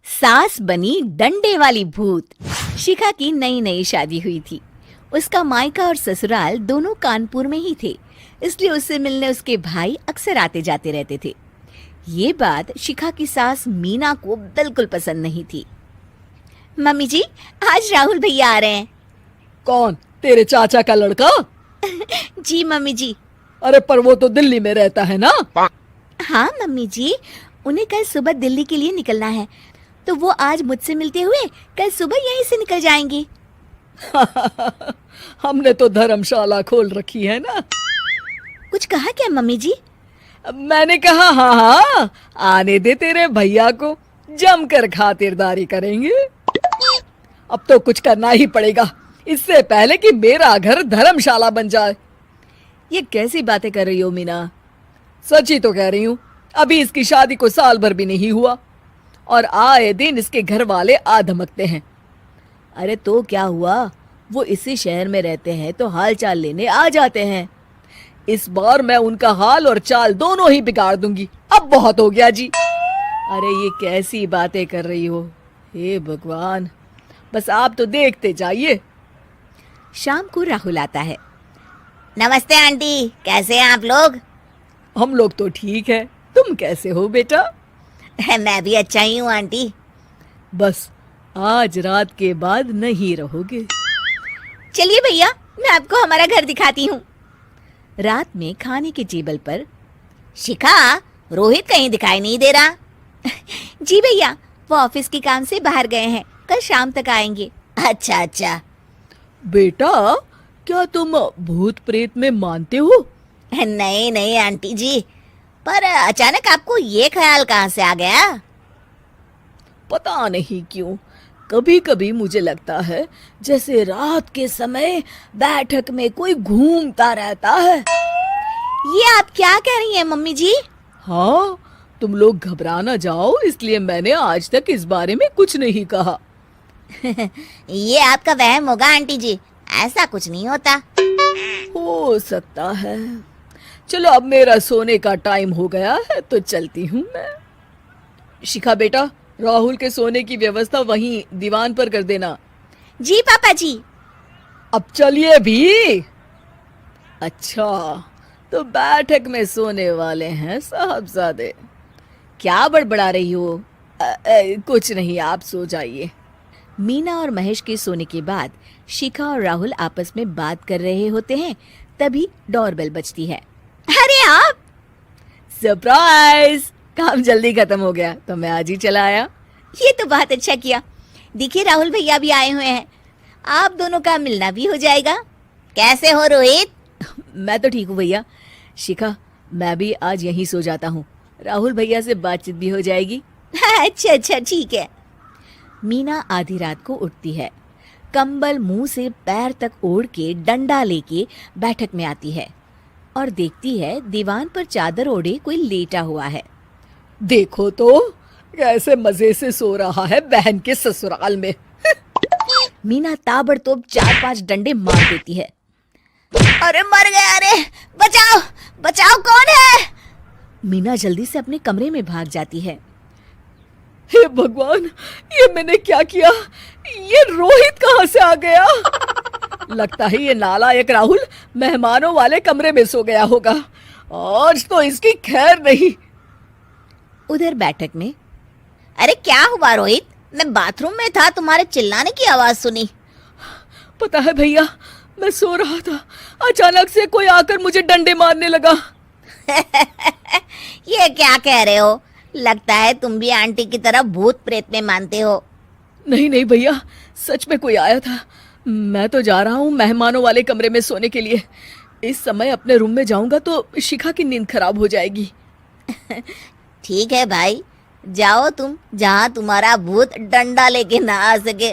सास बनी डंडे वाली भूत। शिखा की नई नई शादी हुई थी। उसका मायका और ससुराल दोनों कानपुर में ही थे, इसलिए उससे मिलने उसके भाई अक्सर आते जाते रहते थे। ये बात शिखा की सास मीना को बिल्कुल पसंद नहीं थी। मम्मी जी, आज राहुल भैया आ रहे हैं। कौन? तेरे चाचा का लड़का? जी मम्मी जी। अरे पर वो तो दिल्ली में रहता है ना? हाँ मम्मी जी, उन्हें कल सुबह दिल्ली के लिए निकलना है, तो वो आज मुझसे मिलते हुए कल सुबह यहीं से निकल जाएंगे। हमने तो धर्मशाला खोल रखी है ना। कुछ कहा क्या मम्मी जी? मैंने कहा हाँ हाँ, आने दे तेरे भैया को, जमकर खातिरदारी करेंगे। अब तो कुछ करना ही पड़ेगा, इससे पहले कि मेरा घर धर्मशाला बन जाए। ये कैसी बातें कर रही हो मीना? सच ही तो कह रही हूँ। अभी इसकी शादी को साल भर भी नहीं हुआ और आए दिन इसके घर वाले आ धमकते हैं। अरे तो क्या हुआ, वो इसी शहर में रहते हैं तो हाल चाल लेने आ जाते हैं। इस बार मैं उनका हाल और चाल दोनों ही बिगाड़ दूंगी। अब बहुत हो गया जी। अरे ये कैसी बातें कर रही हो? हे भगवान, बस आप तो देखते जाइए। शाम को राहुल आता है। नमस्ते आंटी, कैसे हैं आप लोग? हम लोग तो ठीक है, तुम कैसे हो बेटा? मैं भी अच्छा ही हूँ आंटी। बस आज रात के बाद नहीं रहोगे। चलिए भैया, मैं आपको हमारा घर दिखाती हूँ। रात में खाने के टेबल पर शिखा, रोहित कहीं दिखाई नहीं दे रहा। जी भैया, वो ऑफिस के काम से बाहर गए हैं, कल शाम तक आएंगे। अच्छा अच्छा। बेटा, क्या तुम भूत प्रेत में मानते हो? नहीं नहीं आंटी जी, पर अचानक आपको ये ख्याल कहाँ से आ गया? पता नहीं क्यों, कभी कभी मुझे लगता है जैसे रात के समय बैठक में कोई घूमता रहता है। ये आप क्या कह रही हैं मम्मी जी? हाँ, तुम लोग घबरा ना जाओ, इसलिए मैंने आज तक इस बारे में कुछ नहीं कहा। ये आपका वहम होगा आंटी जी, ऐसा कुछ नहीं होता। हो सकता है। चलो अब मेरा सोने का टाइम हो गया है तो चलती हूँ मैं। शिखा बेटा, राहुल के सोने की व्यवस्था वहीं दीवान पर कर देना। जी पापा जी। अब चलिए भी। अच्छा, तो बैठक में सोने वाले हैं साहबजादे। क्या बड़बड़ा रही हो? कुछ नहीं, आप सो जाइए। मीना और महेश के सोने के बाद शिखा और राहुल आपस में बात कर रहे होते हैं, तभी डोरबेल बजती है। अरे आप! सरप्राइज! काम जल्दी खत्म हो गया तो मैं आज ही चला आया। ये तो बहुत अच्छा किया। देखिए राहुल भैया भी आए हुए हैं, आप दोनों का मिलना भी हो जाएगा। कैसे हो रोहित? मैं तो ठीक हूँ भैया। शिखा, मैं भी आज यहीं सो जाता हूँ, राहुल भैया से बातचीत भी हो जाएगी। अच्छा अच्छा, ठीक है। मीना आधी रात को उठती है, कंबल मुंह से पैर तक ओढ़ के डंडा लेके बैठक में आती है और देखती है दीवान पर चादर ओढ़े कोई लेटा हुआ है। देखो तो कैसे मजे से सो रहा है बहन के ससुराल में। मीना ताबड़तोड़ 4-5 डंडे मार देती है। अरे मर गया! अरे बचाओ बचाओ, कौन है? मीना जल्दी से अपने कमरे में भाग जाती है। हे भगवान, ये मैंने क्या किया? ये रोहित कहाँ से आ गया? लगता है ये नालायक राहुल मेहमानों वाले कमरे में सो गया होगा। आज तो इसकी खैर नहीं। उधर बैठक में, अरे क्या हुआ रोहित? मैं बाथरूम में था, तुम्हारे चिल्लाने की आवाज सुनी। पता है भैया, मैं सो रहा था, अचानक से कोई आकर मुझे डंडे मारने लगा। ये क्या कह रहे हो? लगता है तुम भी आंटी की तरह भूत प्रेत में मानते हो। नहीं नहीं भैया, सच में कोई आया था। मैं तो जा रहा हूँ मेहमानों वाले कमरे में सोने के लिए। इस समय अपने रूम में जाऊंगा तो शिखा की नींद खराब हो जाएगी। ठीक है भाई, जाओ तुम, जहाँ तुम्हारा भूत डंडा लेके ना आ सके।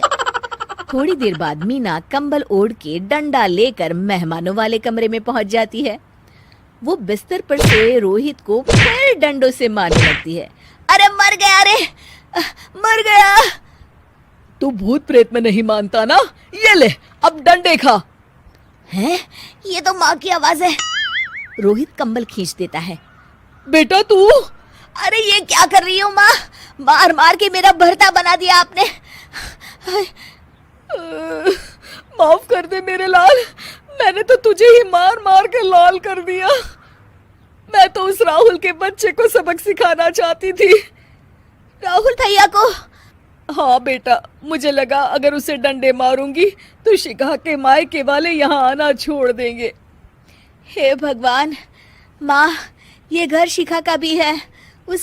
थोड़ी देर बाद मीना कंबल ओढ़ के डंडा लेकर मेहमानों वाले कमरे में पहुंच जाती है। वो बिस्तर पर सोए रोहित को फिर डंडों से मारने लगती है। अरे मर गया! अरे मर गया! तू भूत प्रेत में नहीं मानता ना? ये ले, अब डंडे खा। हैं? ये तो माँ की आवाज है। रोहित कंबल खींच देता है। बेटा तू! अरे ये क्या कर रही हो माँ? मार मार के मेरा भरता बना दिया आपने। माफ कर दे मेरे लाल, मैंने तो तुझे ही मार मार के लाल कर दिया। मैं तो उस राहुल के बच्चे को सबक सिखाना चाहती थी। राहुल भैया को? हाँ बेटा, मुझे लगा अगर उसे डंडे मारूंगी तो शिखा के मायके वाले यहाँ आना छोड़ देंगे। हे भगवान, माँ ये घर शिखा का भी है